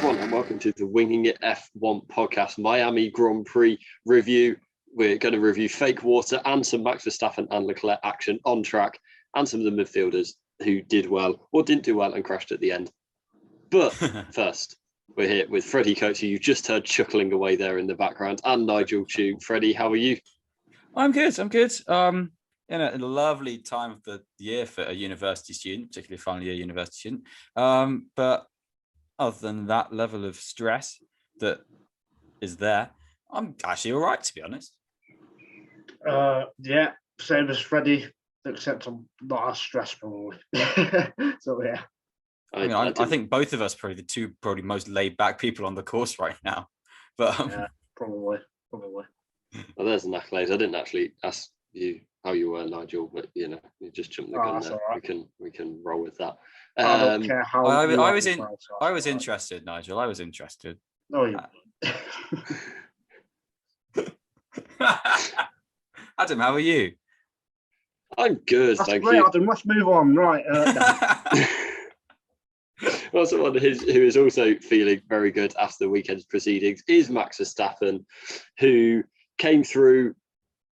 everyone, and welcome to the Winging It F1 podcast Miami Grand Prix review. We're going to review fake water and some Max Verstappen and Leclerc action on track, and some of the midfielders who did well or didn't do well and crashed at the end. But first, we're here with Freddie Coates, who you just heard chuckling away there in the background, and Nigel Chu. Freddie, how are you? I'm good. In a lovely time of the year for a university student, particularly a final year university student. But other than that level of stress that is there, I'm actually all right, to be honest. Yeah, same as Freddie, except I'm not as stressed probably. So yeah. I think both of us probably the two most laid back people on the course right now. But yeah, probably. Well, there's an accolade. I didn't actually ask you how you were, Nigel, but you just jumped the gun there. Right. We can roll with that. I don't care how. I was interested, Nigel. I was interested. No, you. Adam, how are you? I'm good, That's thank great, you. Adam, let's move on. Right. Well, someone who is also feeling very good after the weekend's proceedings is Max Verstappen, who came through.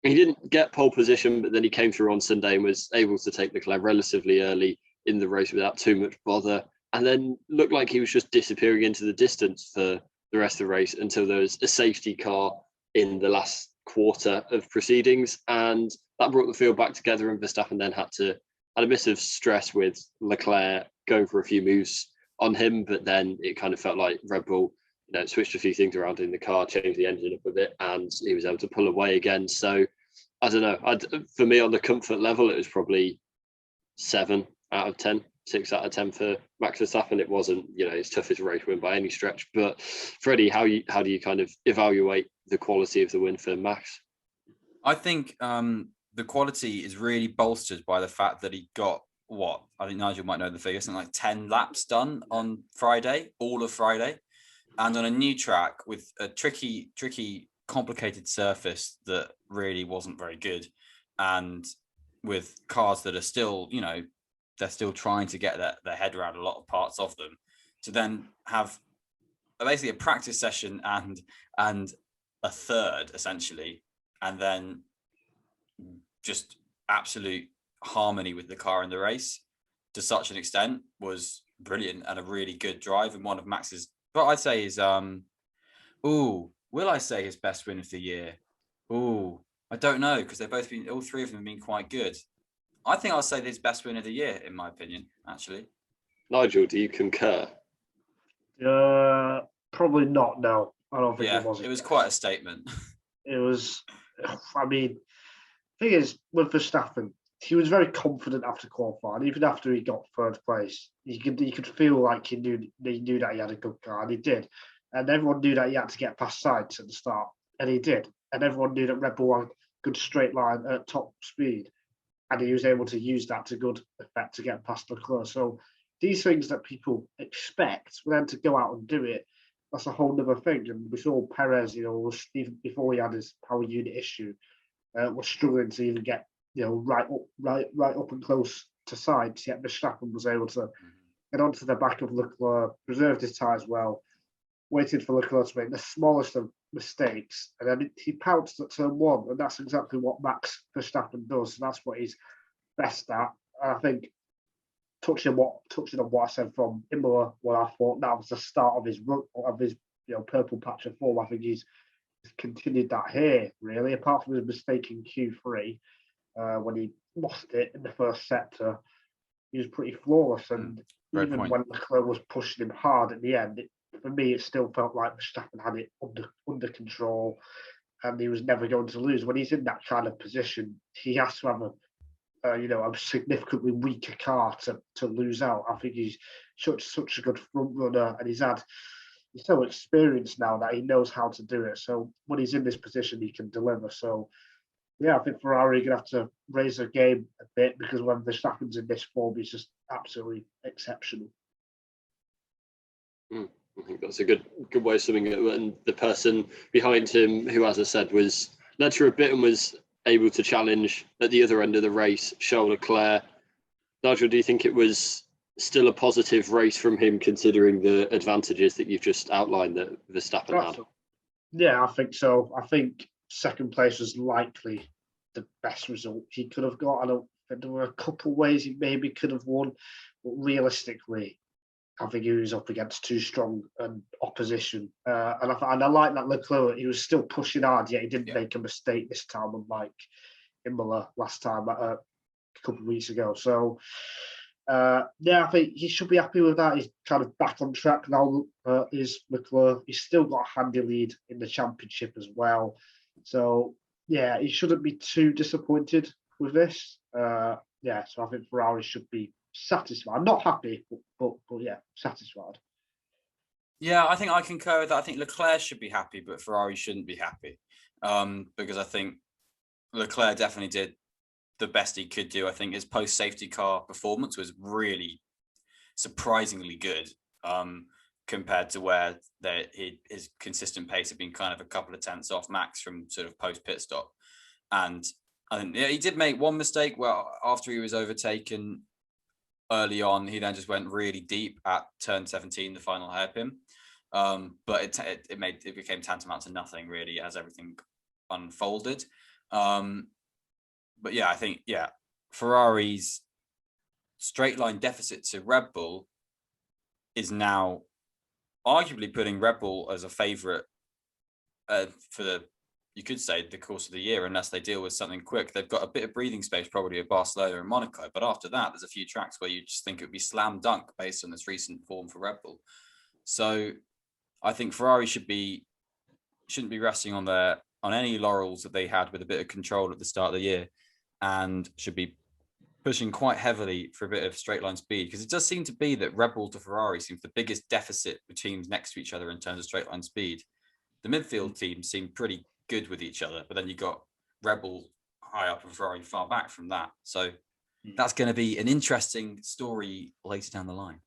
He didn't get pole position, but then he came through on Sunday and was able to take Leclerc relatively early in the race without too much bother, and then looked like he was just disappearing into the distance for the rest of the race until there was a safety car in the last quarter of proceedings, and that brought the field back together, and Verstappen then had a bit of stress with Leclerc going for a few moves on him, but then it kind of felt like Red Bull switched a few things around in the car, changed the engine up a bit, and he was able to pull away again. So I don't know. For me, on the comfort level, it was probably 7 out of 10, 6 out of 10 for Max Verstappen. It wasn't, his toughest race win by any stretch. But Freddie, how do you kind of evaluate the quality of the win for Max? I think the quality is really bolstered by the fact that he got I think Nigel might know the figure, something like 10 laps done on Friday, all of Friday. And on a new track with a tricky, complicated surface that really wasn't very good, and with cars that are still, they're still trying to get their head around a lot of parts of them, to then have basically a practice session and a third essentially, and then just absolute harmony with the car in the race to such an extent was brilliant and a really good drive, and one of Max's. But I'd say is, will I say his best win of the year? I don't know, because all three of them have been quite good. I think I'll say his best win of the year, in my opinion, actually. Nigel, do you concur? Probably not, no. I don't think it was. It was quite a statement. It was, thing is, with Verstappen, he was very confident after qualifying. Even after he got third place, you could feel like he knew that he had a good car, and he did. And everyone knew that he had to get past Sainz at the start, and he did. And everyone knew that Red Bull had a good straight line at top speed, and he was able to use that to good effect to get past Leclerc. So these things that people expect, for them to go out and do it, that's a whole other thing. And we saw Perez, was, even before he had his power unit issue, was struggling to even get right up and close to Sainz. Yet Verstappen was able to get onto the back of Leclerc, preserved his tyres well, waited for Leclerc to make the smallest of mistakes, and then he pounced at turn 1, and that's exactly what Max Verstappen does. And that's what he's best at. And I think touching on what I said from Imola, what I thought that was the start of his run, of his purple patch of form. I think he's continued that here, really, apart from his mistake in Q3 when he lost it in the first sector. He was pretty flawless, and even when Leclerc was pushing him hard at the end, for me it still felt like Verstappen had it under control, and he was never going to lose. When he's in that kind of position, he has to have a significantly weaker car to lose out. I think he's such a good front runner, and he's so experienced now that he knows how to do it. So when he's in this position, he can deliver. So yeah, I think Ferrari are going to have to raise their game a bit, because when Verstappen's in this form, he's just absolutely exceptional. I think that's a good way of summing it. And the person behind him, who, as I said, was led through a bit and was able to challenge at the other end of the race, Charles Leclerc. Nigel, do you think it was still a positive race from him, considering the advantages that you've just outlined that Verstappen had? Yeah, I think so. I think second place was likely the best result he could have got. I don't think there were a couple of ways he maybe could have won, but realistically, I think he was up against too strong an opposition. And I like that Leclerc, he was still pushing hard, yet he didn't make a mistake this time, unlike Imola last time a couple of weeks ago. So, I think he should be happy with that. He's kind of back on track now, is Leclerc. He's still got a handy lead in the championship as well. So, yeah, he shouldn't be too disappointed with this. So I think Ferrari should be satisfied. Not happy, but yeah, satisfied. Yeah, I think I concur with that. I think Leclerc should be happy, but Ferrari shouldn't be happy, because I think Leclerc definitely did the best he could do. I think his post-safety car performance was really surprisingly good, compared to where his consistent pace had been kind of a couple of tenths off Max from sort of post-pit stop. And I think he did make one mistake where after he was overtaken early on, he then just went really deep at turn 17, the final hairpin. But it became tantamount to nothing really as everything unfolded. But yeah, I think Ferrari's straight line deficit to Red Bull is now arguably putting Red Bull as a favourite for you could say the course of the year, unless they deal with something quick. They've got a bit of breathing space probably at Barcelona and Monaco, but after that, there's a few tracks where you just think it would be slam dunk based on this recent form for Red Bull. So I think Ferrari shouldn't be resting on any laurels that they had with a bit of control at the start of the year, and should be pushing quite heavily for a bit of straight line speed, because it does seem to be that Red Bull to Ferrari seems the biggest deficit between teams next to each other in terms of straight line speed. The midfield teams seem pretty good with each other, but then you got Red Bull high up and Ferrari far back from that. So that's going to be an interesting story later down the line.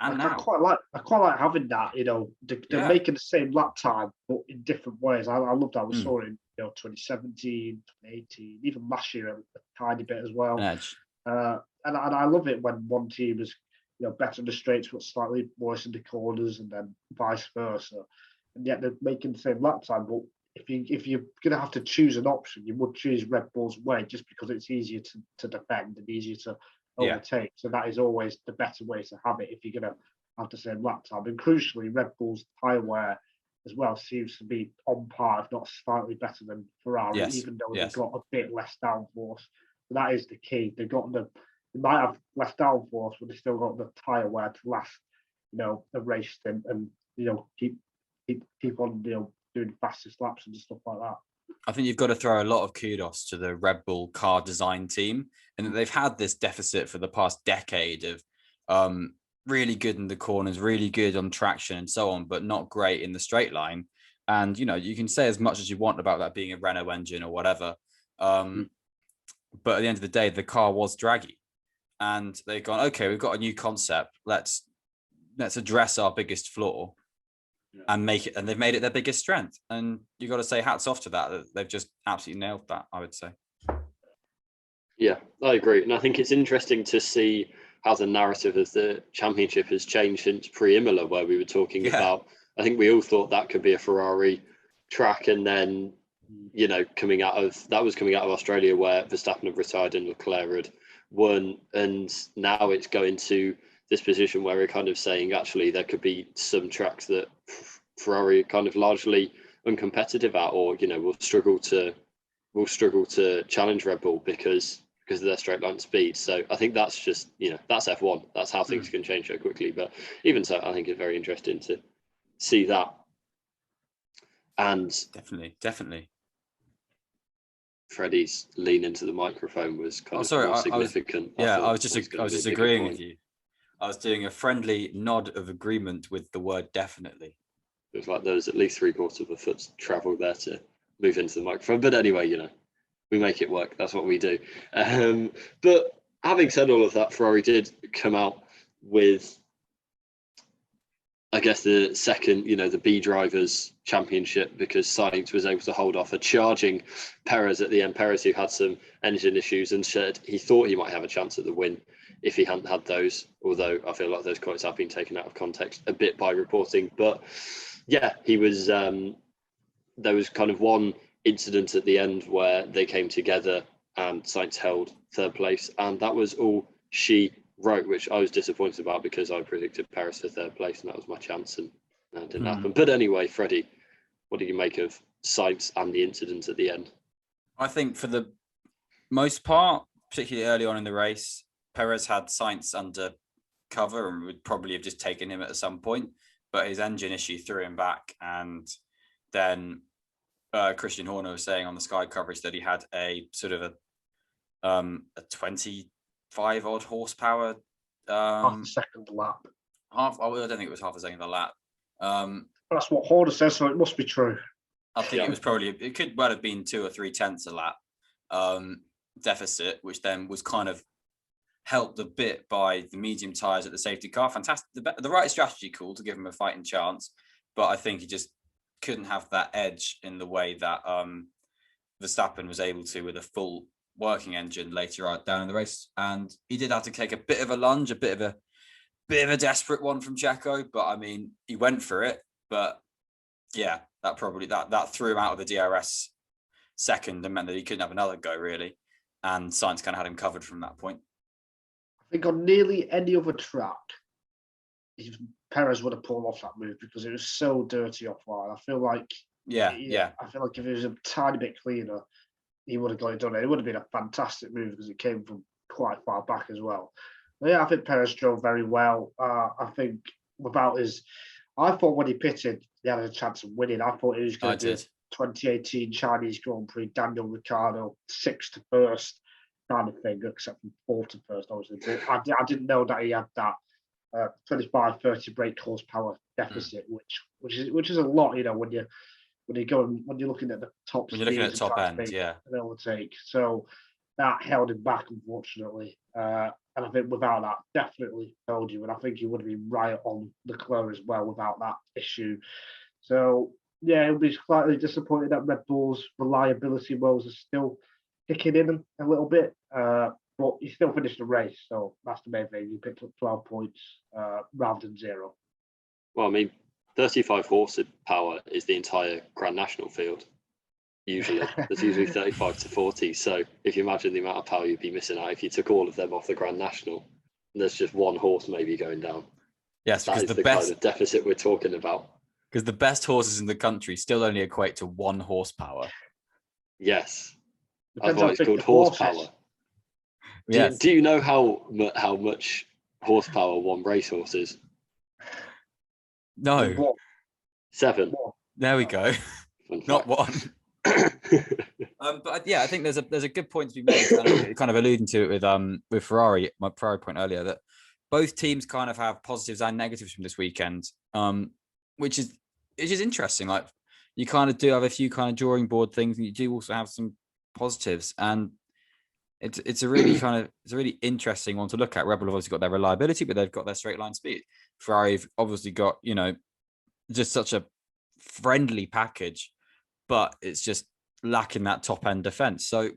And I quite like having that. They're making the same lap time, but in different ways. I love that. We saw it in 2017, 2018, even last year a tiny bit as well. And I love it when one team is better in the straights but slightly worse in the corners, and then vice versa. And yet they're making the same lap time. But if you're going to have to choose an option, you would choose Red Bull's way, just because it's easier to defend and easier to overtake. So that is always the better way to have it if you're going to have the same lap time. And crucially, Red Bull's tyre wear as well seems to be on par, if not slightly better than Ferrari, even though they've got a bit less downforce. So that is the key. They might have less downforce, but they still got the tyre wear to last, the race and keep on doing fastest laps and stuff like that. I think you've got to throw a lot of kudos to the Red Bull car design team, and that they've had this deficit for the past decade of really good in the corners, really good on traction and so on, but not great in the straight line. And, you can say as much as you want about that being a Renault engine or whatever. But at the end of the day, the car was draggy, and they've gone, okay, we've got a new concept. Let's address our biggest flaw and make it, and they've made it their biggest strength. And you got to say hats off to that. They've just absolutely nailed that, I would say. Yeah, I agree. And I think it's interesting to see how the narrative of the championship has changed since pre-Imola, where we were talking about, I think we all thought that could be a Ferrari track. And then, coming out of Australia, where Verstappen had retired and Leclerc had won. And now it's going to this position where we're kind of saying, actually, there could be some tracks that Ferrari are kind of largely uncompetitive at, or, will struggle to challenge Red Bull because of their straight line speed. So I think that's just, that's F1. That's how things can change so quickly. But even so, I think it's very interesting to see that. And definitely. Freddie's lean into the microphone was kind of more significant. I was just agreeing with you. I was doing a friendly nod of agreement with the word definitely. It was like there was at least 3/4 of a foot's travel there to move into the microphone. But anyway, we make it work. That's what we do. But having said all of that, Ferrari did come out with I guess the second, the B Drivers Championship, because Sainz was able to hold off a charging Perez at the end. Perez, who had some engine issues, and said he thought he might have a chance at the win if he hadn't had those. Although I feel like those quotes have been taken out of context a bit by reporting. But yeah, he was. There was kind of one incident at the end where they came together and Sainz held third place, and that was all she wrote, which I was disappointed about because I predicted Paris for third place and that was my chance, and that didn't happen. But anyway, Freddie, what do you make of Sainz and the incident at the end? I think for the most part, particularly early on in the race, Perez had Sainz under cover and would probably have just taken him at some point, but his engine issue threw him back. And then Christian Horner was saying on the Sky coverage that he had a sort of a 25 odd horsepower half a second lap. I don't think it was half a second a lap. That's what Horner says, so it must be true. I think it could well have been 2 or 3 tenths a lap deficit, which then was kind of helped a bit by the medium tyres at the safety car. Fantastic, the right strategy call to give him a fighting chance, but I think he just couldn't have that edge in the way that Verstappen was able to with a full working engine later on down in the race. And he did have to take a bit of a lunge, a bit of a desperate one from Checo, but I mean, he went for it. But yeah, that probably that threw him out of the DRS second and meant that he couldn't have another go really. And Sainz kind of had him covered from that point. I think on nearly any other track, Perez would have pulled off that move because it was so dirty offline. I feel like I feel like if it was a tiny bit cleaner, he would have got it done. It would have been a fantastic move because it came from quite far back as well. But yeah, I think Perez drove very well. I think I thought when he pitted, he had a chance of winning. I thought he was going to do 2018 Chinese Grand Prix, Daniel Ricciardo, 6th to 1st kind of thing, except from 4th to 1st, obviously. But I didn't know that he had that 25-30 brake horsepower deficit, which is a lot, when you're looking at the top. When you're looking at the top end, yeah, an overtake. So that held him back, unfortunately. And I think without that, definitely held you. And I think he would have been right on Leclerc as well without that issue. So yeah, he'll be slightly disappointed that Red Bull's reliability woes are still kicking in a little bit. But he still finished the race, so that's the main thing. He picked up 12 points rather than 0. Well, I mean, 35 horsepower is the entire Grand National field. Usually, there's usually 35 to 40. So if you imagine the amount of power you'd be missing out if you took all of them off the Grand National, and there's just one horse maybe going down. Yes, that is the kind of deficit we're talking about. Because the best horses in the country still only equate to 1 horsepower. Yes, that's why it's called horsepower. Yes. Do you know how much horsepower one racehorse is? No. 7. There we go. Not 1. But yeah, I think there's a good point to be made. Kind of alluding to it with Ferrari. My Ferrari point earlier that both teams kind of have positives and negatives from this weekend, which is interesting. Like you kind of do have a few kind of drawing board things, and you do also have some positives. And it's a really interesting one to look at. Red Bull have obviously got their reliability, but they've got their straight line speed. Ferrari have obviously got just such a friendly package, but it's just lacking that top end defense. So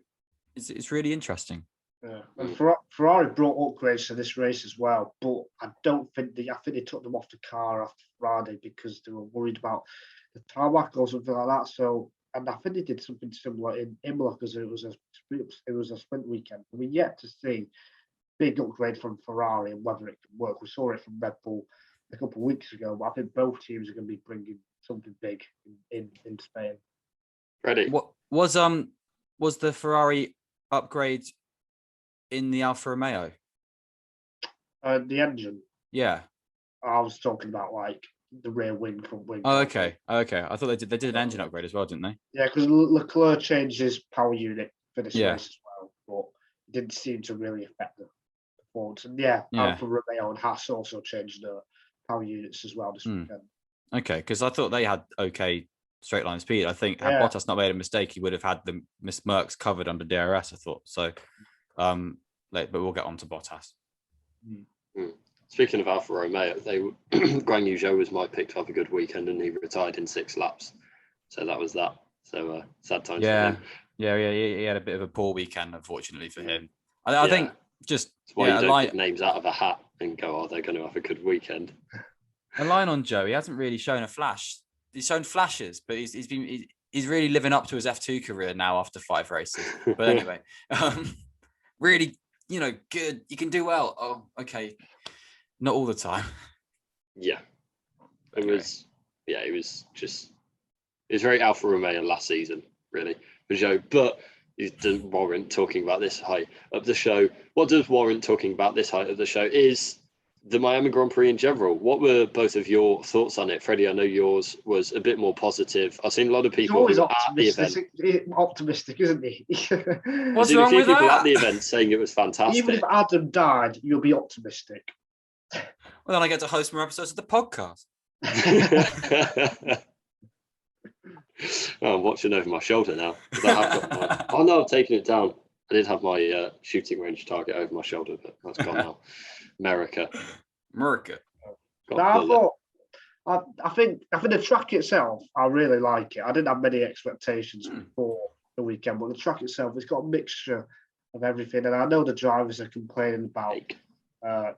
it's really interesting. Yeah, and Ferrari brought upgrades to this race as well, but I think they took them off the car after Friday because they were worried about the tarmac or something like that. So, and I think they did something similar in Imola because it was a sprint weekend. We're yet to see big upgrade from Ferrari and whether it can work. We saw it from Red Bull a couple of weeks ago, but I think both teams are going to be bringing something big in Spain. Ready? What was the Ferrari upgrade in the Alfa Romeo? The engine. Yeah. I was talking about like the rear wing, front wing. Oh, okay. I thought they did an engine upgrade as well, didn't they? Yeah, because Leclerc changed his power unit for this Yeah. race as well, but it didn't seem to really affect the performance. And yeah. Alfa Romeo and Haas also changed the power units as well this weekend. Okay, because I thought they had okay straight line speed. I think had Bottas not made a mistake, he would have had the Miss Mercs covered under DRS. I thought so. But we'll get on to Bottas. Speaking of Alfa Romeo, Guan Yu Zhou was my pick to have a good weekend, and he retired in 6 laps. So that was that. So sad times for him. Yeah, he had a bit of a poor weekend, unfortunately for him. I think just that's why you don't pick names out of a hat and go, "Oh, they're going to have a good weekend." A line on Joe. He hasn't really shown a flash. He's shown flashes, but he's really living up to his F2 career now after 5 races. But anyway, really, good. You can do well. Oh, okay. Not all the time. Yeah. It was very Alfa Romeo last season, really, for Joe. But it doesn't warrant talking about this height of the show. What does warrant talking about this height of the show is the Miami Grand Prix in general. What were both of your thoughts on it? Freddie, I know yours was a bit more positive. I've seen a lot of people who were at the event. Optimistic, isn't he? What's wrong with that? People at the event saying it was fantastic. Even if Adam died, you'll be optimistic. Well, then I get to host more episodes of the podcast. I'm watching over my shoulder now. I've taken it down. I did have my shooting range target over my shoulder, but that's gone now. America. I think the track itself, I really like it. I didn't have many expectations before the weekend, but the track itself, it's got a mixture of everything. And I know the drivers are complaining about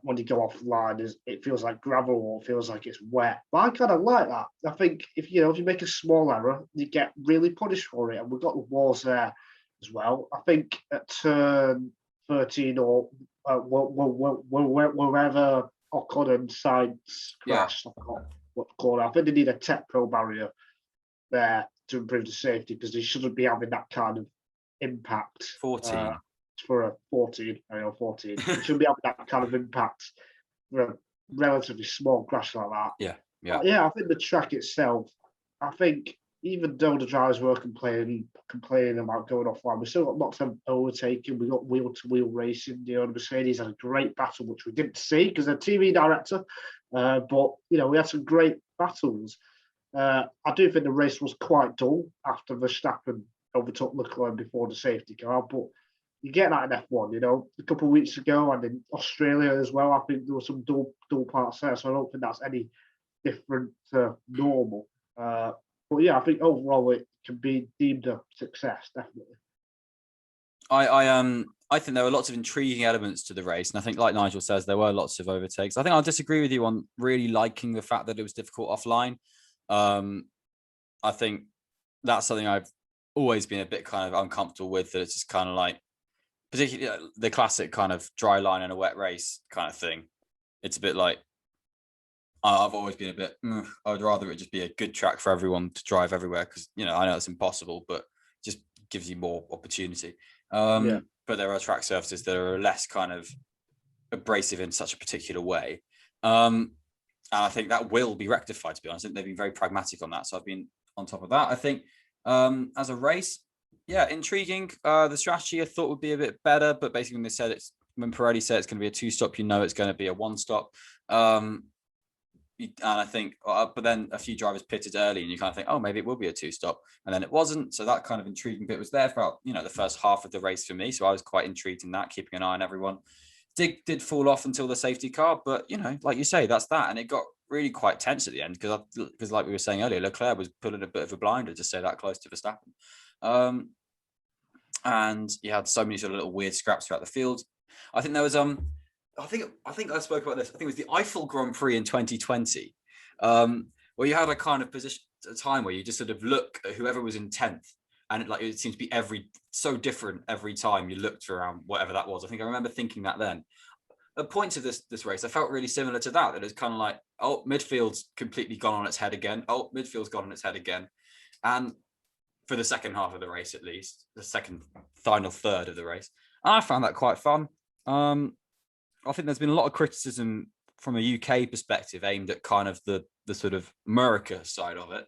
when you go offline, it feels like gravel or it feels like it's wet. But I kind of like that. I think if you make a small error, you get really punished for it. And we've got the walls there as well. I think at turn 13 or wherever Ocon and Sainz crashed, I forgot what to call it. I think they need a Tech Pro barrier there to improve the safety because they shouldn't be having that kind of impact. 14. For a 14. It shouldn't be having that kind of impact for a relatively small crash like that. Yeah. I think the track itself, I think even though the drivers were complaining about going offline, we still got lots of overtaking. We got wheel-to-wheel racing. The Mercedes had a great battle, which we didn't see because they're TV director. But we had some great battles. I do think the race was quite dull after Verstappen overtook Leclerc before the safety car. But you get that in F1, a couple of weeks ago and in Australia as well. I think there were some dull parts there. So I don't think that's any different to normal. But yeah, I think overall it can be deemed a success, definitely. I think there were lots of intriguing elements to the race, and I think, like Nigel says, there were lots of overtakes. I think I'll disagree with you on really liking the fact that it was difficult offline. I think that's something I've always been a bit kind of uncomfortable with. That it's just kind of like, particularly the classic kind of dry line in a wet race kind of thing. It's a bit like, I've always been a bit, I would rather it just be a good track for everyone to drive everywhere because, I know it's impossible, but it just gives you more opportunity. But there are track surfaces that are less kind of abrasive in such a particular way. And I think that will be rectified, to be honest. I think they've been very pragmatic on that. So I've been on top of that. I think as a race, intriguing. The strategy I thought would be a bit better, but basically when Pirelli said it's going to be a 2-stop, it's going to be a 1-stop. And I think, but then a few drivers pitted early and you kind of think, oh, maybe it will be a 2-stop. And then it wasn't. So that kind of intriguing bit was there for, the first half of the race for me. So I was quite intrigued in that, keeping an eye on everyone. Did fall off until the safety car. But, like you say, that's that. And it got really quite tense at the end because like we were saying earlier, Leclerc was pulling a bit of a blinder to stay that close to Verstappen. And you had so many sort of little weird scraps throughout the field. I think there was I think I spoke about this. I think it was the Eiffel Grand Prix in 2020, where you had a kind of position at a time where you just sort of look at whoever was in 10th, and it seemed to be so different every time you looked around whatever that was. I think I remember thinking that then. At points of this race, I felt really similar to that. That it's kind of like, oh, midfield's completely gone on its head again. Oh, midfield's gone on its head again, and for the second half of the race, at least the second final third of the race, and I found that quite fun. I think there's been a lot of criticism from a UK perspective aimed at kind of the sort of America side of it,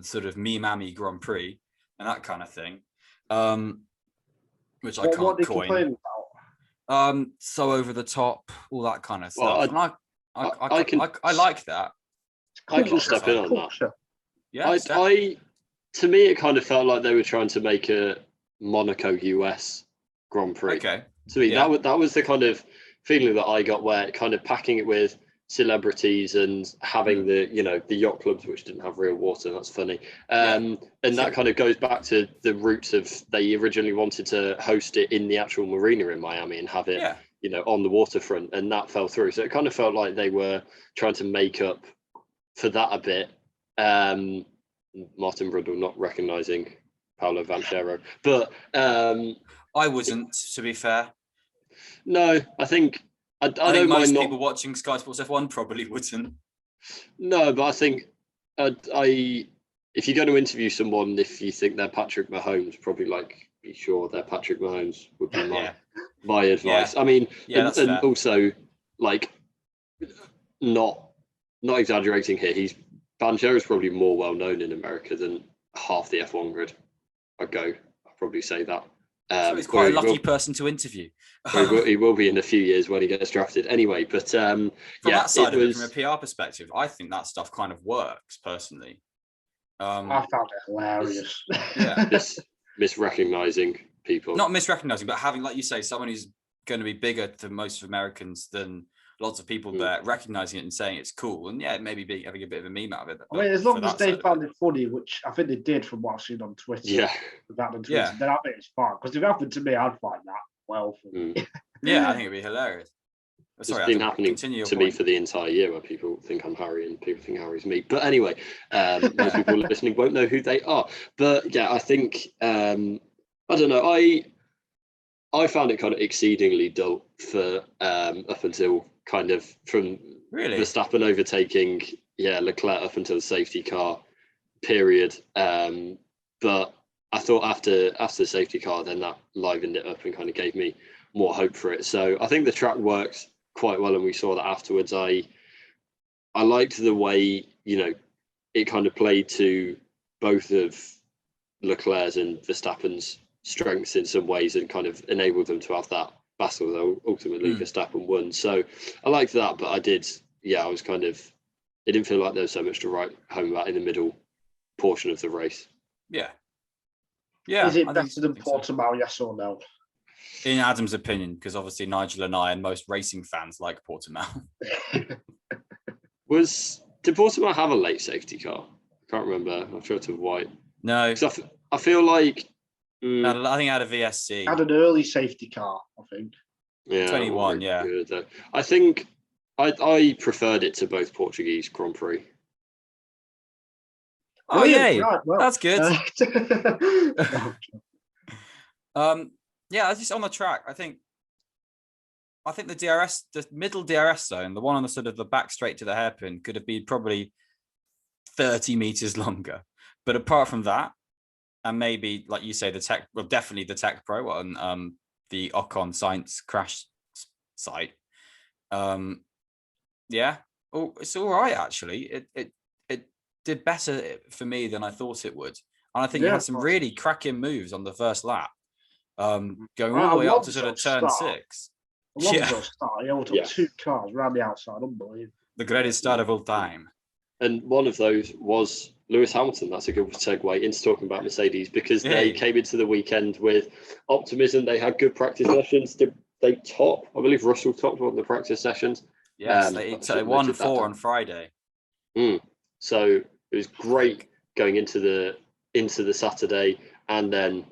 sort of me-mammy Grand Prix and that kind of thing, which I can't coin. So over the top, all that kind of stuff. Well, I like that. I can step in on that. Yeah. To me, it kind of felt like they were trying to make a Monaco US Grand Prix. Okay. To me, that was the kind of feeling that I got where kind of packing it with celebrities and having the yacht clubs which didn't have real water. That's funny. And that kind of goes back to the roots of they originally wanted to host it in the actual marina in Miami and have it on the waterfront, and that fell through. So it kind of felt like they were trying to make up for that a bit. Martin Brundle not recognizing Paolo Vanchero, but I wasn't, to be fair. No, I think I don't think most mind people watching Sky Sports F1 probably wouldn't. No, but I think if you're going to interview someone, if you think they're Patrick Mahomes, probably be sure they're Patrick Mahomes would be my advice. Yeah. I mean, and also not exaggerating here. Banchero is probably more well known in America than half the F1 grid. I'd probably say that. So he's quite a lucky person to interview. He will be in a few years when he gets drafted anyway. But from that side of it, from a PR perspective, I think that stuff kind of works personally. I found it hilarious. Yeah, misrecognizing people. Not misrecognizing, but having, like you say, someone who's going to be bigger to most Americans than lots of people there, recognizing it and saying it's cool, and maybe having a bit of a meme out of it. I mean, as long as they found it funny, which I think they did from what I've seen on Twitter. Then I think it's fine. Because if it happened to me, I'd find that well for me. Yeah, I think it'd be hilarious. It's been happening to me for the entire year, where people think I'm Harry and people think Harry's me. But anyway, most people listening won't know who they are. But yeah, I think I don't know. I found it kind of exceedingly dull for up until kind of from Verstappen overtaking Leclerc up until the safety car period. But I thought after the safety car, then that livened it up and kind of gave me more hope for it. So I think the track worked quite well, and we saw that afterwards. I liked the way it kind of played to both of Leclerc's and Verstappen's strengths in some ways, and kind of enabled them to have that battle, though ultimately Verstappen won. So I liked that, but I was kind of, it didn't feel like there was so much to write home about in the middle portion of the race. Yeah. Is it better than Portimao, yes or no? In Adam's opinion, because obviously Nigel and I and most racing fans like Portimao. Did Portimao have a late safety car? I can't remember. I'm sure it's a white. No. I feel like I think I had a VSC. Had an early safety car, I think. Yeah, 21. Yeah. Good, I think I preferred it to both Portuguese Grand Prix. Oh yeah, right, well, that's good. Just on the track, I think the DRS, the middle DRS zone, the one on the sort of the back straight to the hairpin, could have been probably 30 meters longer. But apart from that, and maybe like you say, definitely the Tech Pro on the Ocon Sainz crash site. It's all right actually. It did better for me than I thought it would, and I think it had some really cracking moves on the first lap, going all the way up to sort of turn 6. Took 2 cars around the outside, unbelievable. The greatest start of all time. And one of those was Lewis Hamilton. That's a good segue into talking about Mercedes, because they came into the weekend with optimism. They had good practice sessions. They top, I believe Russell topped one of the practice sessions. Yes, they won 4 on Friday. So it was great going into the Saturday, and then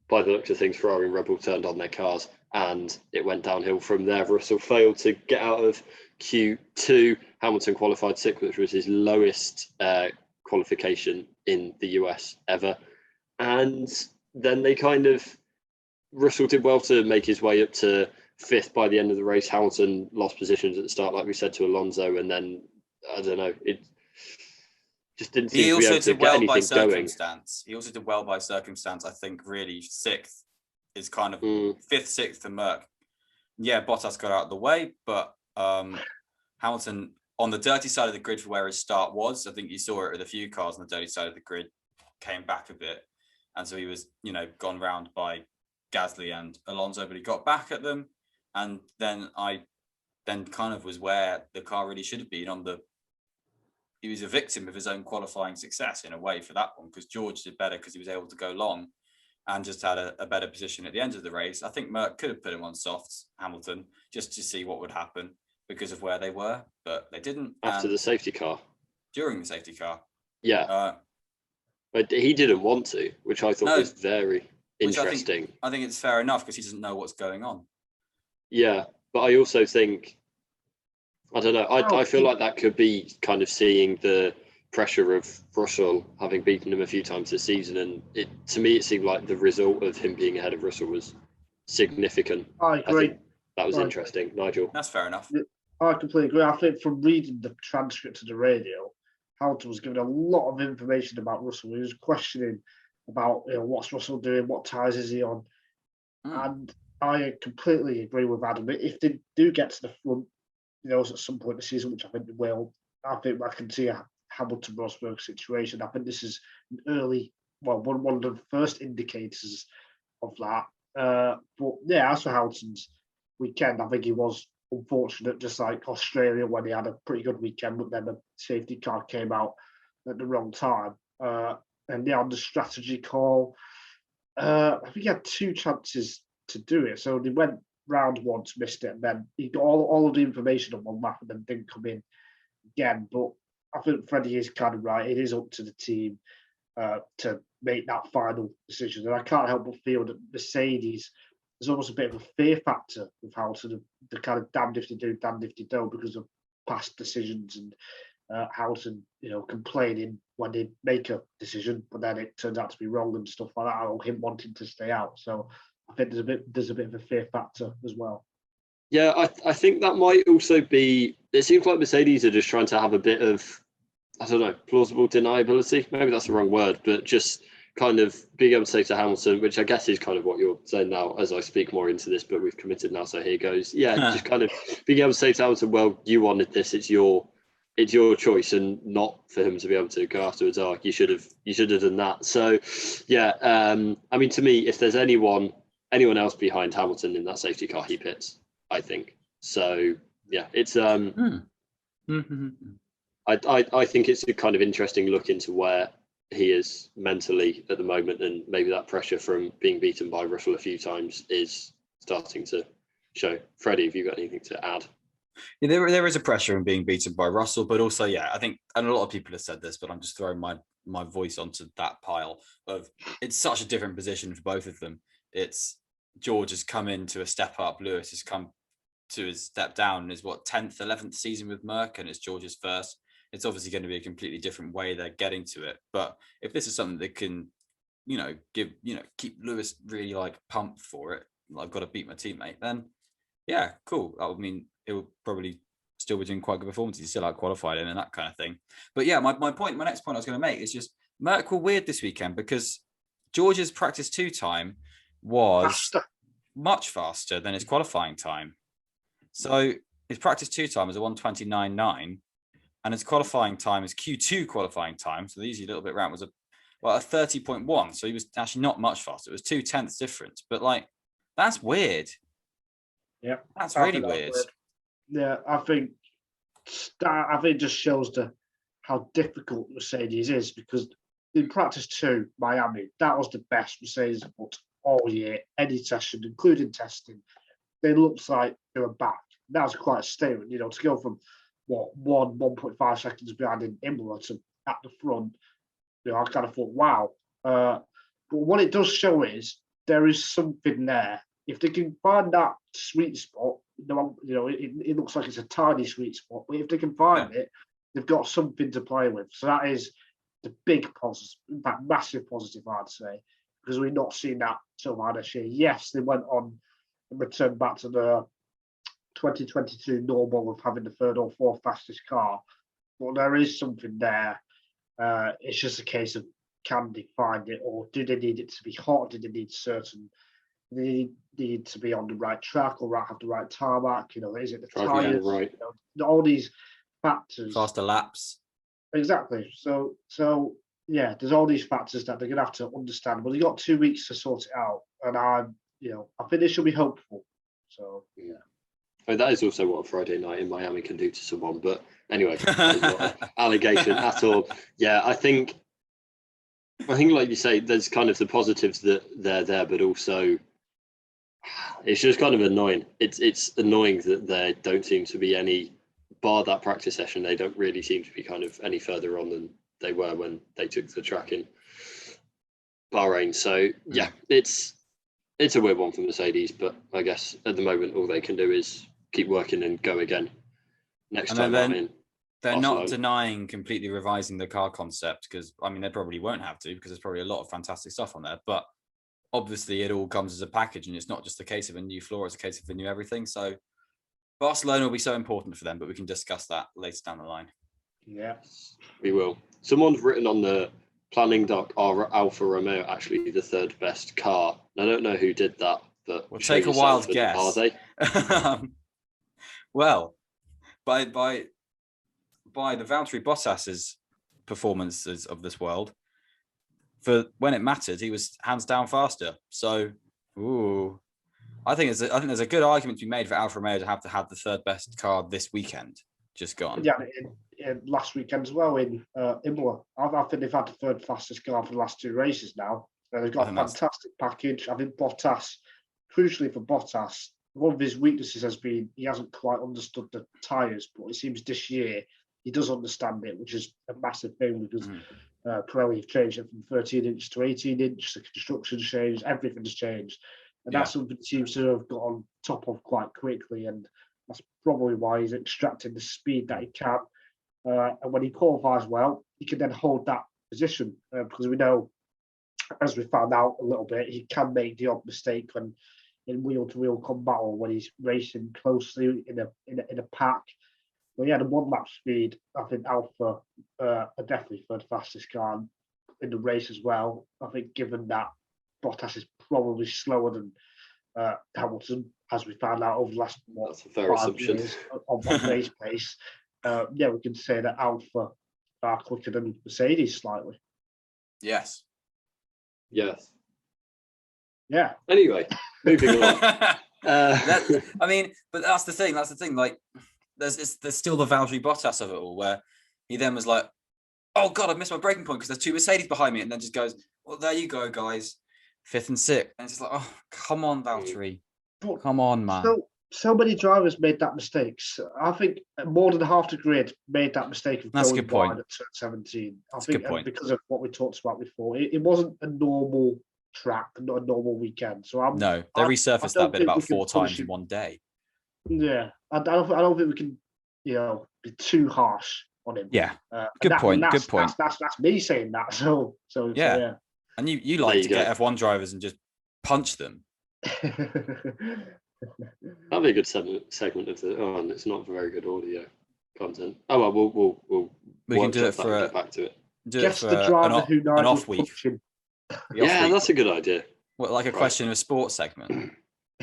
by the looks of things, Ferrari and Red Bull turned on their cars, and it went downhill from there. Russell failed to get out of Q2. Hamilton qualified 6th, which was his lowest qualification in the US ever. And then Russell did well to make his way up to 5th by the end of the race. Hamilton lost positions at the start, like we said, to Alonso, and then I don't know, it just didn't seem to be able to get anything going. He also did well by circumstance. I think really 6th is kind of 5th, 6th to Merck. Yeah, Bottas got out of the way, but Hamilton on the dirty side of the grid for where his start was. I think you saw it with a few cars on the dirty side of the grid, came back a bit, and so he was gone round by Gasly and Alonso, but he got back at them, and then kind of was where the car really should have been he was a victim of his own qualifying success in a way for that one, because George did better because he was able to go long, and just had a better position at the end of the race. I think Merck could have put him on softs, Hamilton, just to see what would happen because of where they were, but they didn't. After the safety car. During the safety car. Yeah. But he didn't want to, which I thought was very interesting. I think it's fair enough because he doesn't know what's going on. Yeah, but I also think, I don't know, I feel like that could be kind of seeing the pressure of Russell having beaten him a few times this season, and to me it seemed like the result of him being ahead of Russell was significant. I agree. I think that was interesting, Nigel. That's fair enough. I completely agree. I think from reading the transcript of the radio, Hamilton was given a lot of information about Russell. He was questioning about what's Russell doing, what tyres is he on, and I completely agree with Adam. If they do get to the front, at some point in the season, which I think they will, I think I can see a Hamilton-Rosberg situation. I think this is one of the first indicators of that. But yeah, as for Hamilton's weekend, I think he was unfortunate, just like Australia when he had a pretty good weekend, but then the safety car came out at the wrong time. And yeah, on the strategy call, I think he had 2 chances to do it. So they went round once, missed it, and then he got all of the information on one lap and then didn't come in again. But I think Freddie is kind of right. It is up to the team to make that final decision. And I can't help but feel that Mercedes, there's almost a bit of a fear factor with Hamilton. They're kind of damned if they do, damned if they don't, because of past decisions and Hamilton, complaining when they make a decision, but then it turns out to be wrong and stuff like that, or him wanting to stay out. So I think there's a bit of a fear factor as well. Yeah, I think that might also be. It seems like Mercedes are just trying to have a bit of, I don't know, plausible deniability. Maybe that's the wrong word, but just kind of being able to say to Hamilton, which I guess is kind of what you're saying now as I speak more into this, but we've committed now, so here goes. Yeah, just kind of being able to say to Hamilton, well, you wanted this, it's your choice, and not for him to be able to go afterwards, you should have done that. So yeah, I mean, to me, if there's anyone else behind Hamilton in that safety car, he pits, I think. So yeah, it's I think it's a kind of interesting look into where he is mentally at the moment, and maybe that pressure from being beaten by Russell a few times is starting to show. Freddie, have you got anything to add? Yeah, there is a pressure in being beaten by Russell, but also, I think, and a lot of people have said this, but I'm just throwing my voice onto that pile of, it's such a different position for both of them. It's George has come into a step up, Lewis has come to his step down, and is 10th, 11th season with Merck, and it's George's first. It's obviously going to be a completely different way they're getting to it. But if this is something that can, keep Lewis really pumped for it, I've got to beat my teammate, then yeah, cool. That would mean it will probably still be doing quite good performances, still out qualified him and that kind of thing. But yeah, my next point I was going to make is just Merck were weird this weekend because George's practice 2 time was much faster than his qualifying time. So his practice 2 time was a 1:29.9. And his qualifying time, his Q2 qualifying time, so the easy little bit round, was a 30.1. So he was actually not much faster. It was 0.2 difference. But that's weird. Yeah, that's really weird. Yeah, I think it just shows how difficult Mercedes is, because in practice 2, Miami, that was the best Mercedes have put all year, any session, including testing. They looked like they were back. That was quite a statement, to go from 1.5 seconds behind in Imola to at the front. I kind of thought, wow. But what it does show is there is something there. If they can find that sweet spot, it looks like it's a tiny sweet spot, but if they can find it, they've got something to play with. So that is the big positive, in fact, massive positive, I'd say, because we've not seen that so far this year. Yes, they went on and returned back to the 2022 normal of having the 3rd or 4th fastest car, but there is something there. It's just a case of, can they find it, or do they need it to be hot? Do they need they need to be on the right track or have the right tarmac? Is it the tires? Right. All these factors. Faster laps. Exactly. So yeah, there's all these factors that they're gonna have to understand. But they got 2 weeks to sort it out, and I think they should be hopeful. So yeah. That is also what a Friday night in Miami can do to someone. But anyway, not an allegation at all. Yeah, I think I think, like you say, there's kind of the positives that they're there, but also it's just kind of annoying. It's annoying that there don't seem to be any, bar that practice session, they don't really seem to be kind of any further on than they were when they took the track in Bahrain. So yeah, it's a weird one for Mercedes, but I guess at the moment all they can do is keep working and go again next time out in. They're Barcelona. not denying completely revising the car concept, because I mean they probably won't have to, because there's probably a lot of fantastic stuff on there. But obviously it all comes as a package, and it's not just a case of a new floor, it's a case of a new everything. So Barcelona will be so important for them, but we can discuss that later down the line. Yeah, we will. Someone's written on the planning doc, are Alfa Romeo actually the third best car? I don't know who did that, but we'll take a wild guess. Are they? Well, by the Valtteri Bottas's performances of this world, for when it mattered, he was hands down faster. So, I think there's a good argument to be made for Alfa Romeo to have the third best car this weekend. Just gone. Yeah, in last weekend as well in Imola. I think they've had the third fastest car for the last 2 races now. They've got a fantastic package. I think Bottas, crucially for Bottas, one of his weaknesses has been he hasn't quite understood the tyres, but it seems this year he does understand it, which is a massive thing, because Pirelli have changed it from 13-inch to 18-inch, the construction's changed, everything's changed. And that's something he seems to have got on top of quite quickly, and that's probably why he's extracting the speed that he can. And when he qualifies well, he can then hold that position, because we know, as we found out a little bit, he can make the odd mistake when in wheel-to-wheel combat or when he's racing closely in a pack. But yeah, the one-lap speed, I think Alpha are definitely third fastest car in the race as well. I think given that Bottas is probably slower than Hamilton, as we found out over the last that's a fair assumption years on race pace. Yeah, we can say that Alpha are quicker than Mercedes slightly. Yes. Yes. Yeah. Anyway, moving on. I mean, but that's the thing. Like, there's still the Valtteri Bottas of it all, where he then was like, "Oh God, I've missed my braking point because there's 2 Mercedes behind me," and then just goes, "Well, there you go, guys, 5th and 6th," and it's just like, "Oh, come on, Valtteri, come on, man." So many drivers made that mistake. I think more than half the grid made that mistake of going wide at turn 17. I think because of what we talked about before, it wasn't a normal track, not a normal weekend. So they resurfaced that bit about 4 times in one day. Yeah, I don't think we can, be too harsh on him. Yeah, good point. That's me saying that. So yeah. And you like to get F1 drivers and just punch them. That'd be a good segment of the. Oh, and it's not very good audio content. Oh well, we can do it for get back to it. Guess the driver who an off week. Yeah, that's a good idea. What, like a question of sports segment?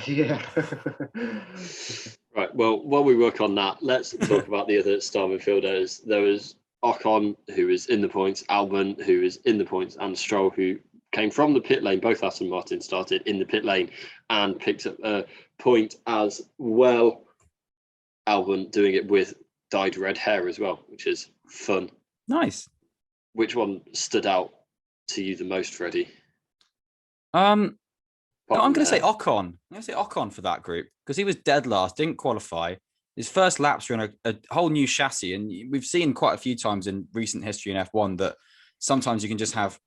Yeah. Right. Well, while we work on that, let's talk about the other star midfielders. There was Ocon, who is in the points, Albon, who is in the points, and Stroll, who came from the pit lane. Both Aston Martin started in the pit lane and picked up a point as well. Albon doing it with dyed red hair as well, which is fun. Nice. Which one stood out to you the most, Freddie? I'm going to say Ocon. I'm going to say Ocon for that group, because he was dead last, didn't qualify. His first laps were in a whole new chassis, and we've seen quite a few times in recent history in F1 that sometimes you can just have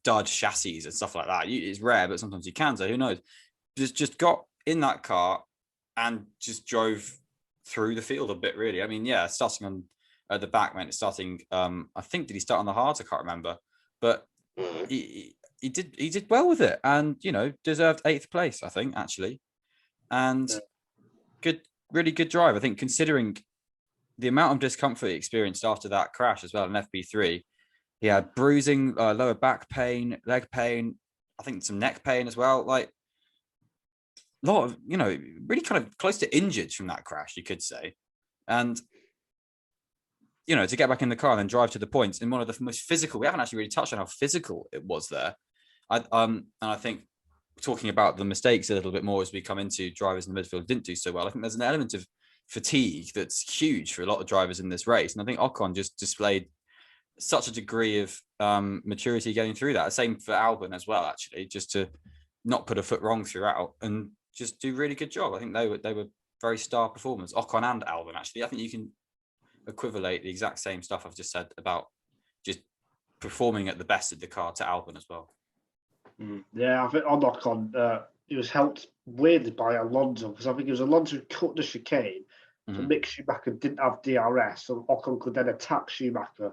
dud chassis and stuff like that. It's rare, but sometimes you can. So who knows? Just got in that car and just drove through the field a bit. Really, I mean, yeah, starting on the back meant starting. I think did he start on the hards? I can't remember, but he did well with it, and deserved 8th place, I think, actually, and really good drive. I think considering the amount of discomfort he experienced after that crash as well in FP3. He had bruising, lower back pain, leg pain, I think some neck pain as well. Like a lot of, really kind of close to injured from that crash, you could say. And, to get back in the car and then drive to the points in one of the most physical, we haven't actually really touched on how physical it was there. And I think talking about the mistakes a little bit more as we come into drivers in the midfield didn't do so well. I think there's an element of fatigue that's huge for a lot of drivers in this race. And I think Ocon just displayed such a degree of maturity getting through that. Same for Albon as well, actually, just to not put a foot wrong throughout and just do really good job. I think they were very star performers. Ocon and Albon, actually. I think you can equivalate the exact same stuff I've just said about just performing at the best of the car to Albon as well. Yeah, I think on Ocon, he was helped weirdly by Alonso, because I think it was Alonso who cut the chicane. So Mick Schumacher didn't have DRS, so Ocon could then attack Schumacher.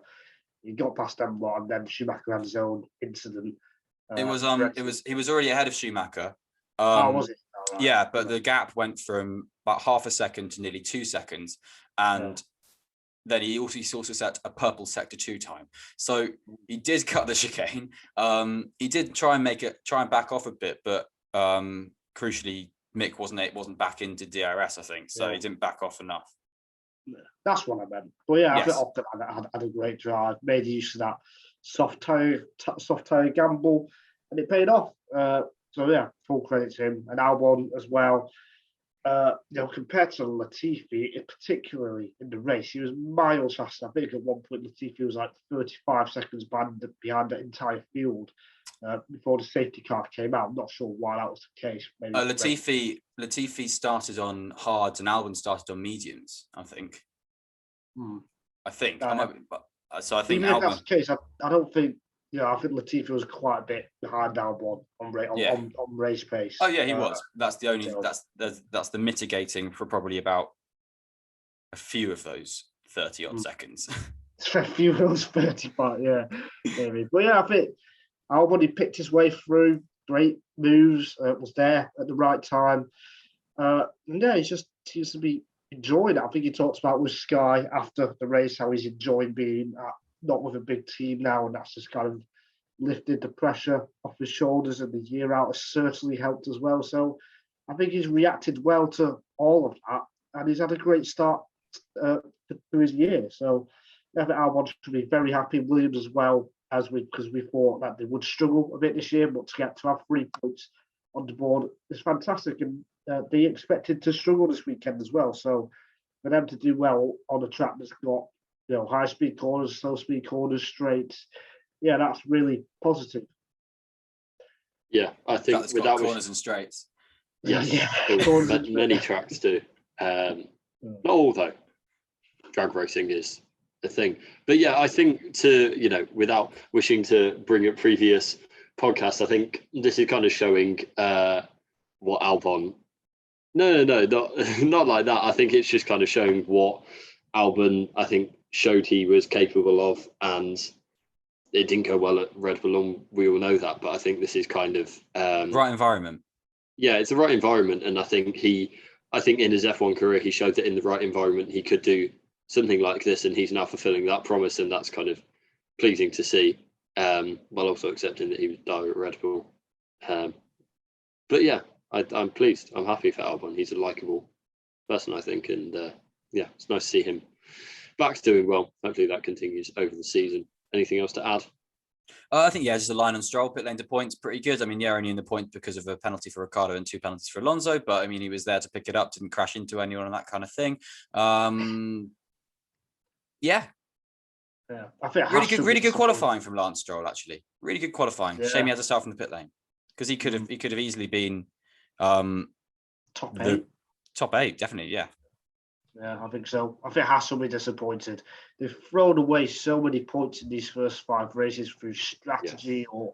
He got past them lot, and then Schumacher had his own incident. He was already ahead of Schumacher. Was it? Right. Yeah, but the gap went from about half a second to nearly 2 seconds, and then he also set a purple sector 2 time. So he did cut the chicane. He did try and back off a bit, but crucially, Mick wasn't back into DRS, I think, so he didn't back off enough. That's what I meant. But yeah, I think Ocon had a great drive, made use of that soft tire gamble, and it paid off. So yeah, full credit to him and Albon as well. Compared to Latifi, particularly in the race, he was miles faster. I think at one point Latifi was like 35 seconds behind the entire field before the safety car came out. I'm not sure why that was the case. Latifi started on hards and Albon started on mediums, I think. I think. So I think even if that's the case, I don't think. I think Latifi was quite a bit behind Albon on race pace. Oh yeah, he was. That's the only. That's the mitigating for probably about a few of those 30 odd seconds. A few of those 35, yeah. Maybe. But yeah, I think Albon, he picked his way through. Great moves. Was there at the right time. He just seems to be enjoying it. I think he talks about with Sky after the race how he's enjoying being not with a big team now, and that's just kind of lifted the pressure off his shoulders, and the year out has certainly helped as well. So I think he's reacted well to all of that, and he's had a great start to his year. So I think Albon should be very happy. Williams as well, because we thought that they would struggle a bit this year, but to have 3 points on the board is fantastic, and they expected to struggle this weekend as well. So for them to do well on a track that's got high speed corners, slow speed corners, straights, that's really positive. Yeah, I think without corners and straights. Yes, many tracks do. Not all though. Drag racing is a thing, but yeah, I think without wishing to bring up previous podcasts, I think this is kind of showing what Albon. No, not like that. I think it's just kind of showing what Albon, I think, showed he was capable of, and it didn't go well at Red Bull, and we all know that. But I think this is kind of right environment. Yeah, it's the right environment, and I think in his F1 career he showed that in the right environment he could do something like this, and he's now fulfilling that promise, and that's kind of pleasing to see. While also accepting that he was dire at Red Bull. But yeah, I'm pleased. I'm happy for Albon. He's a likeable person, I think, and it's nice to see him back doing well. Hopefully that continues over the season. Anything else to add? I think, just a line on Stroll, pit lane to points, pretty good. I mean, only in the point because of a penalty for Ricciardo and 2 penalties for Alonso, but I mean, he was there to pick it up, didn't crash into anyone and that kind of thing. Yeah, I think really good qualifying from Lance Stroll, actually. Really good qualifying. Yeah. Shame he had to start from the pit lane, because he could have easily been top 8. Top 8, definitely, yeah. Yeah, I think so. I think Haas will be disappointed. They've thrown away so many points in these first 5 races through strategy or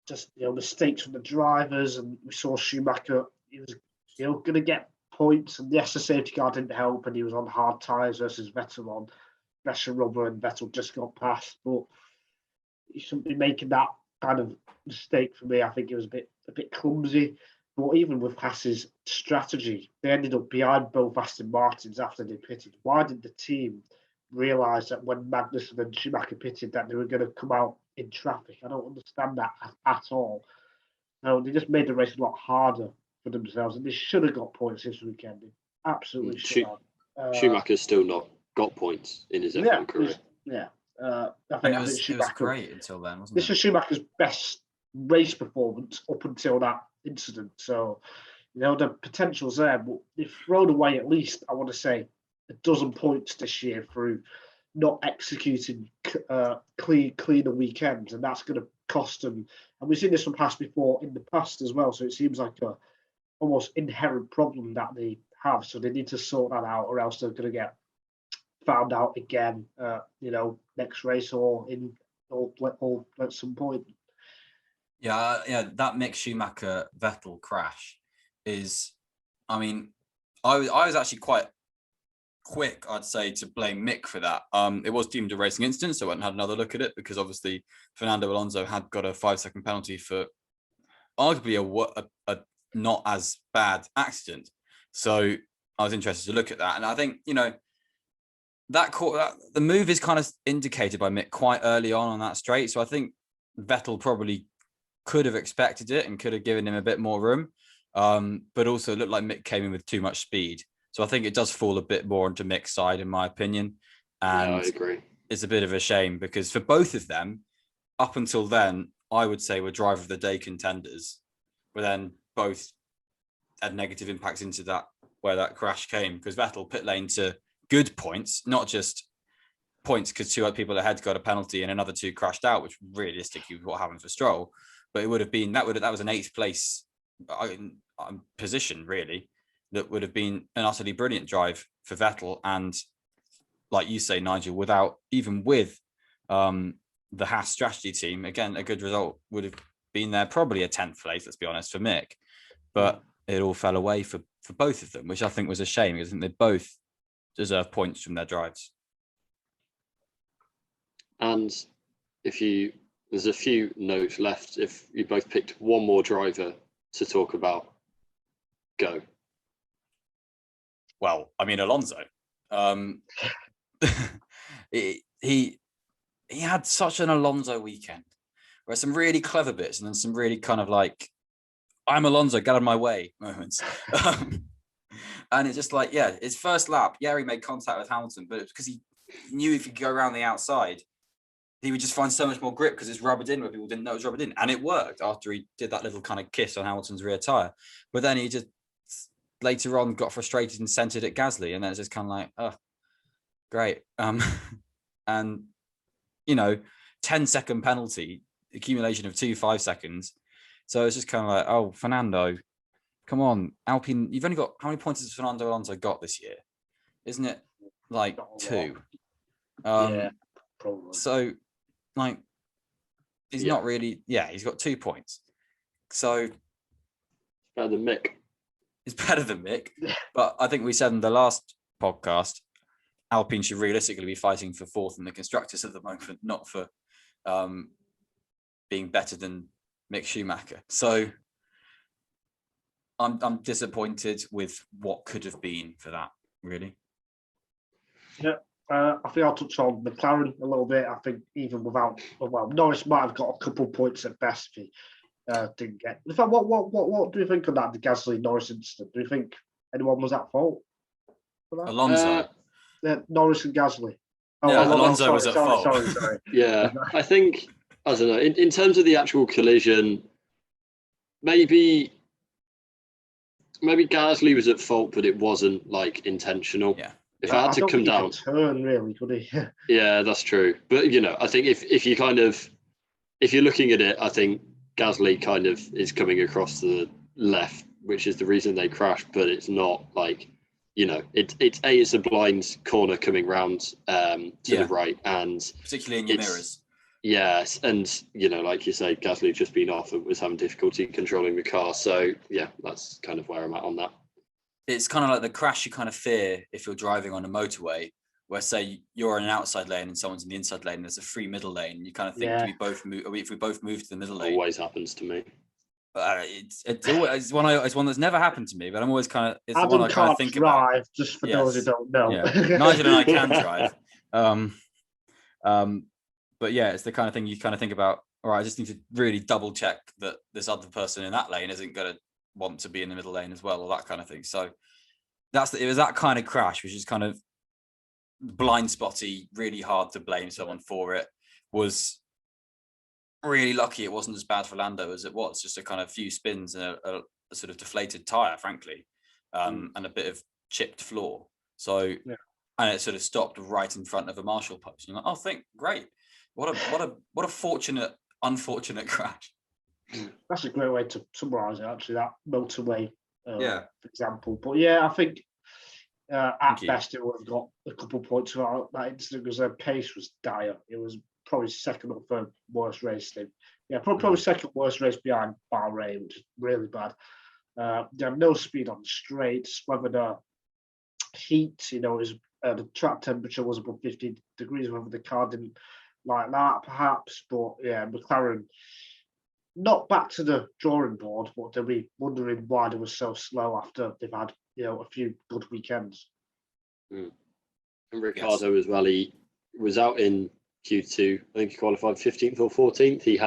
just mistakes from the drivers. And we saw Schumacher; he was going to get points. And yes, the safety car didn't help, and he was on hard tyres versus Vettel on fresher rubber, and Vettel just got past. But he shouldn't be making that kind of mistake for me. I think it was a bit clumsy. But even with Haas's strategy, they ended up behind both Aston Martins after they pitted. Why did the team realise that when Magnussen and Schumacher pitted that they were going to come out in traffic? I don't understand that at all. No, they just made the race a lot harder for themselves, and they should have got points this weekend. They absolutely should have. Schumacher's still not got points in his F1 career. I think it was great until then, wasn't it? This was Schumacher's best race performance up until that incident. So, the potential's there, but they've thrown away at least, I want to say, a dozen points this year through not executing cleaner weekends, and that's going to cost them. And we've seen this from before in the past as well. So it seems like a almost inherent problem that they have. So they need to sort that out, or else they're going to get found out again. Next race or at some point. Yeah. That Mick Schumacher Vettel crash is, I mean, I was actually quite quick, I'd say, to blame Mick for that. It was deemed a racing incident, so I went and had another look at it, because obviously Fernando Alonso had got a 5-second penalty for arguably a not as bad accident. So I was interested to look at that, and I think that the move is kind of indicated by Mick quite early on that straight. So I think Vettel probably could have expected it and could have given him a bit more room, but also it looked like Mick came in with too much speed. So I think it does fall a bit more into Mick's side, in my opinion. And I agree. It's a bit of a shame, because for both of them, up until then, I would say were driver of the day contenders, but then both had negative impacts into that, where that crash came, because Vettel pit lane to good points, not just points because 2 other people ahead got a penalty and another 2 crashed out, which realistically was what happened for Stroll. But it would have been that was an 8th place position, really. That would have been an utterly brilliant drive for Vettel, and like you say, Nigel, with the Haas strategy team, again, a good result would have been there, probably a 10th place, let's be honest, for Mick. But it all fell away for both of them, which I think was a shame, because I think they both deserve points from their drives. And there's a few notes left. If you both picked one more driver to talk about, go. Well, I mean, Alonso. He had such an Alonso weekend, where some really clever bits and then some really kind of like, I'm Alonso, get out of my way moments. And it's just like, his first lap, he made contact with Hamilton, but it's because he knew if he could go around the outside, he would just find so much more grip, because it's rubbered in where people didn't know it was rubbered in. And it worked after he did that little kind of kiss on Hamilton's rear tyre. But then he just later on got frustrated and sent it at Gasly, and then it's just kind of like, oh, great. And 10-second penalty, accumulation of 2 5-seconds. So it's just kind of like, oh, Fernando, come on, Alpine, you've only got, how many points has Fernando Alonso got this year? Isn't it like 2? Yeah, probably. So like, he's not really, he's got 2 points. So Better than Mick. It's better than Mick. But I think we said in the last podcast, Alpine should realistically be fighting for 4th in the constructors at the moment, not for being better than Mick Schumacher. So I'm disappointed with what could have been for that, really. Yeah, I think I'll touch on McLaren a little bit. I think even without, Norris might have got a couple of points at best if he didn't get. In fact, what do you think of that, the Gasly Norris incident? Do you think anyone was at fault for that? Alonso. Norris and Gasly. Alonso was at fault. Sorry. Yeah, I think, I don't know, in terms of the actual collision, maybe Gasly was at fault, but it wasn't like intentional. Yeah. If I had to come down, turn really, could he? Yeah, that's true. But I think if you're looking at it, I think Gasly kind of is coming across to the left, which is the reason they crashed. But it's not like, it's a blind corner coming round to the right, and particularly in your mirrors. Yes, and like you say, Gasly just been off and was having difficulty controlling the car. So yeah, that's kind of where I'm at on that. It's kind of like the crash you kind of fear if you're driving on a motorway, where say you're in an outside lane and someone's in the inside lane, there's a free middle lane. You kind of think, if we both move to the middle lane? Always happens to me. It's one that's never happened to me, but I'm always kind of, it's Adam the one I kind of think drive, about. Just for those who don't know. Yeah. Nigel and I can drive. But yeah, it's the kind of thing you kind of think about. All right, I just need to really double check that this other person in that lane isn't going to want to be in the middle lane as well, or that kind of thing. So it was that kind of crash, which is kind of blind spotty, really hard to blame someone for it. Was really lucky it wasn't as bad for Lando as it was, just a kind of few spins and a sort of deflated tire, frankly, and a bit of chipped floor. So and it sort of stopped right in front of a Marshall post. You're like, great. What a fortunate, unfortunate crash. That's a great way to summarise it, actually, that motorway for example. But yeah, I think at best it would have got a couple of points for that incident because their pace was dire. It was probably second or third worst race thing. Yeah, probably second worst race behind Bahrain, which is really bad. They had no speed on the straights, whether the heat, the track temperature was above 50 degrees, whether the car didn't like that, perhaps. But yeah, McLaren, not back to the drawing board, but they'll be wondering why they were so slow after they've had, a few good weekends. And Ricciardo as well, he was out in Q2. I think he qualified 15th or 14th. He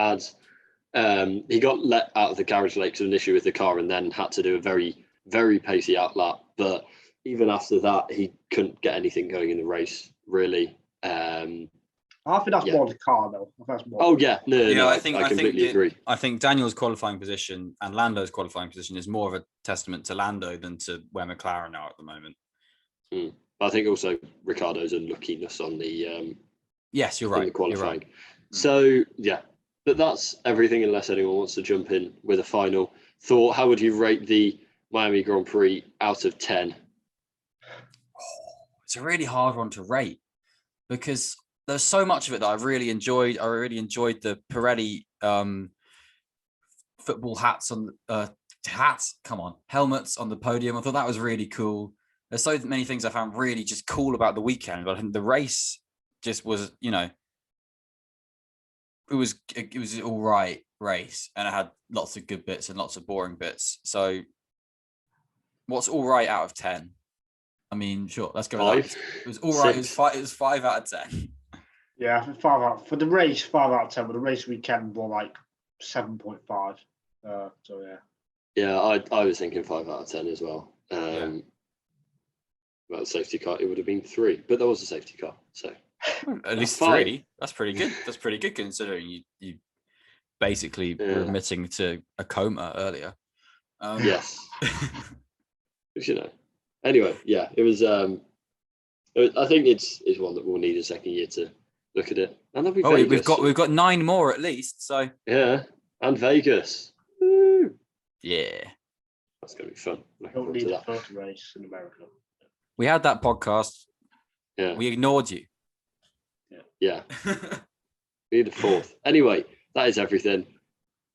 got let out of the garage late because of an issue with the car and then had to do a very, very pacey outlap. But even after that, he couldn't get anything going in the race, really. I think that's more the car, though. I completely agree. I think Daniel's qualifying position and Lando's qualifying position is more of a testament to Lando than to where McLaren are at the moment. I think also Ricciardo's unluckiness on the yes, you're right. The qualifying. You're right. So yeah, but that's everything. Unless anyone wants to jump in with a final thought, how would you rate the Miami Grand Prix out of 10? It's a really hard one to rate because there's so much of it that I really enjoyed. I really enjoyed the Pirelli football hats on helmets on the podium. I thought that was really cool. There's so many things I found really just cool about the weekend, but I think the race just was, it was all right race, and it had lots of good bits and lots of boring bits. So, what's all right out of 10? I mean, sure, let's go. 5. It was all right. It was 5 out of 10. Yeah, 5 out for the race. 5 out of 10. But the race weekend were like 7.5. So yeah. Yeah, I was thinking 5 out of 10 as well. Well, the safety car, it would have been 3, but there was a safety car, so at least 3. That's pretty good. That's pretty good considering you basically were admitting to a coma earlier. Yes. Anyway, yeah, it was. I think it's one that we'll need a second year to look at it, and that'll be Vegas. we've got 9 more at least. So yeah, and Vegas. Woo. Yeah, that's gonna be fun. Don't need a first race in America. We had that podcast. Yeah, we ignored you. Yeah. We need a 4th. Anyway, that is everything.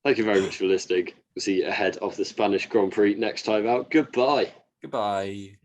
Thank you very much for listening. We'll see you ahead of the Spanish Grand Prix next time out. Goodbye. Goodbye.